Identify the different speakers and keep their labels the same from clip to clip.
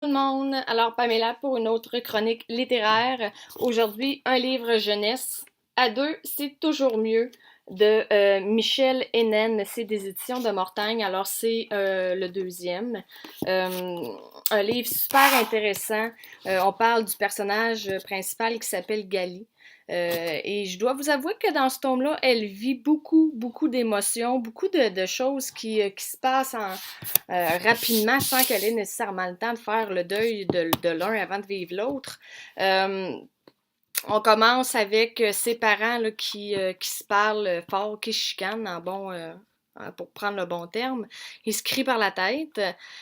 Speaker 1: Tout le monde. Alors, Pamela pour une autre chronique littéraire. Aujourd'hui, un livre jeunesse. À deux, c'est toujours mieux de Michel Hénen. C'est des éditions de Mortagne. Alors, c'est le deuxième. Un livre super intéressant. On parle du personnage principal qui s'appelle Gali. Et je dois vous avouer que dans ce tome-là, elle vit beaucoup d'émotions, beaucoup de choses qui se passent rapidement sans qu'elle ait nécessairement le temps de faire le deuil de l'un avant de vivre l'autre. Euh, on commence avec ses parents là, qui se parlent fort, qui se chicanent en bon, pour prendre le bon terme. Il se crie par la tête.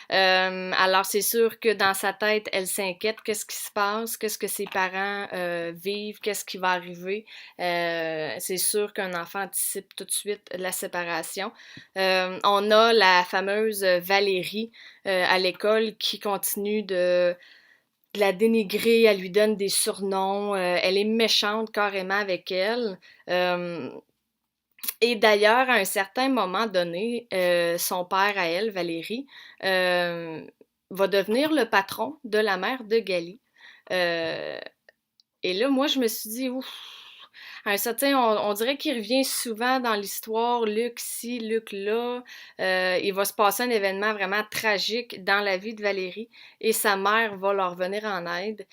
Speaker 1: Alors c'est sûr que dans sa tête, elle s'inquiète. Qu'est-ce qui se passe? Qu'est-ce que ses parents vivent? Qu'est-ce qui va arriver? C'est sûr qu'un enfant anticipe tout de suite la séparation. On a la fameuse Valérie à l'école qui continue de la dénigrer, elle lui donne des surnoms, elle est méchante carrément avec elle. Euh, et d'ailleurs, à un certain moment donné, son père à elle, Valérie, euh, va devenir le patron de la mère de Gali. Euh, et là, moi, je me suis dit, ouf, un certain, on dirait qu'il revient souvent dans l'histoire, Luc ci, Luc là. Il va se passer un événement vraiment tragique dans la vie de Valérie et sa mère va leur venir en aide.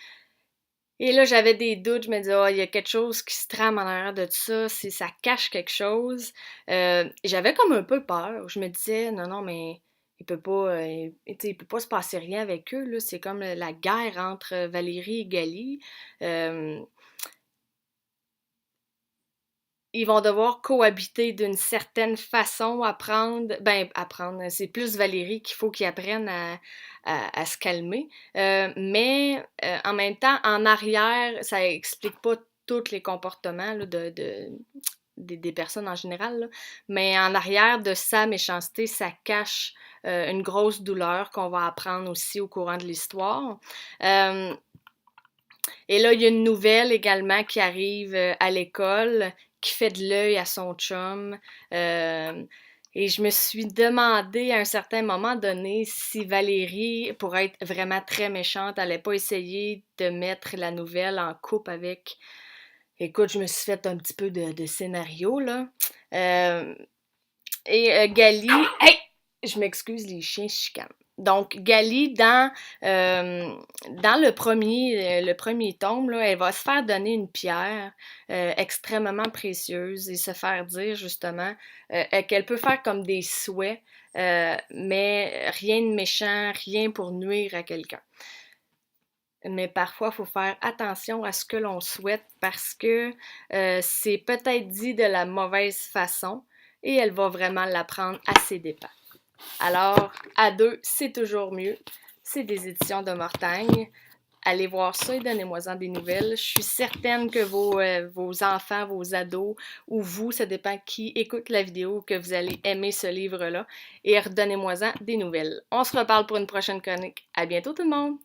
Speaker 1: Et là, j'avais des doutes, je me disais, oh, il y a quelque chose qui se trame en arrière de ça, si ça cache quelque chose. J'avais comme un peu peur. Je me disais, non, non, mais il peut pas, il peut pas se passer rien avec eux, là. C'est comme la guerre entre Valérie et Gali. Euh, ils vont devoir cohabiter d'une certaine façon, apprendre, c'est plus Valérie qu'il faut qu'il apprenne à se calmer. Mais en même temps, en arrière, ça explique pas tous les comportements là, des personnes en général, là. Mais en arrière de sa méchanceté, ça cache une grosse douleur qu'on va apprendre aussi au courant de l'histoire. Euh, et là, il y a une nouvelle également qui arrive à l'école, qui fait de l'œil à son chum. Euh, et je me suis demandé à un certain moment donné si Valérie, pour être vraiment très méchante, allait pas essayer de mettre la nouvelle en couple avec. Écoute, je me suis fait un petit peu de scénario, là. Euh, Gali, hey, je m'excuse, les chiens chicanent. Donc, Gali, dans le premier tome, là, elle va se faire donner une pierre extrêmement précieuse et se faire dire justement qu'elle peut faire comme des souhaits, mais rien de méchant, rien pour nuire à quelqu'un. Mais parfois, il faut faire attention à ce que l'on souhaite parce que c'est peut-être dit de la mauvaise façon et elle va vraiment l'apprendre à ses dépens. Alors, à deux, c'est toujours mieux. C'est des éditions de Mortagne. Allez voir ça et donnez-moi-en des nouvelles. Je suis certaine que vos enfants, vos ados ou vous, ça dépend qui écoute la vidéo, que vous allez aimer ce livre-là. Et redonnez-moi-en des nouvelles. On se reparle pour une prochaine chronique. À bientôt tout le monde!